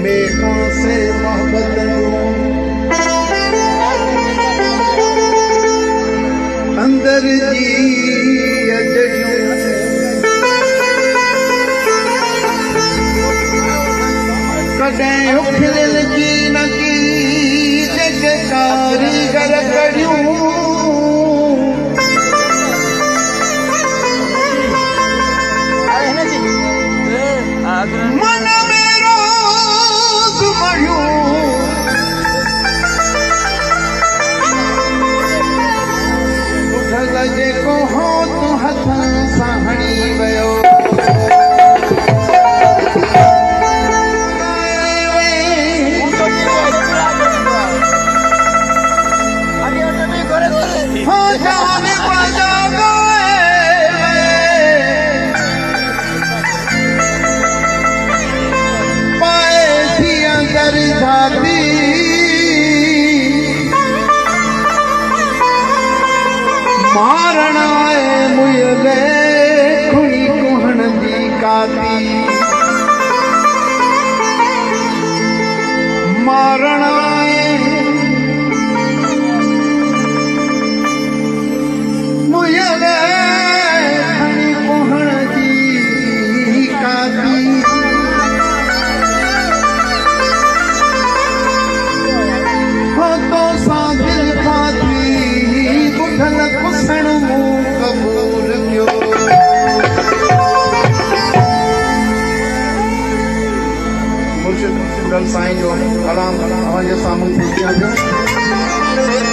मेघों से मोहब्बत अंदर जी कॾहिं उखियल जी न की जेके कारीगर करियूं मन में रोज़ मरियूं ॿुधल जेको हो तूं हथनि सां हणी वियो मारण आए मुयले खुणी कुहण जी काती मारण आए मुयले खुणी कुहण जी काती हो तो सां दिल फाती ॿुधल कुसण मूं क़बूल कयो मुर्शिद सिंधल साईं जो कलाम तव्हांजे साम्हूं पेश कयां पियो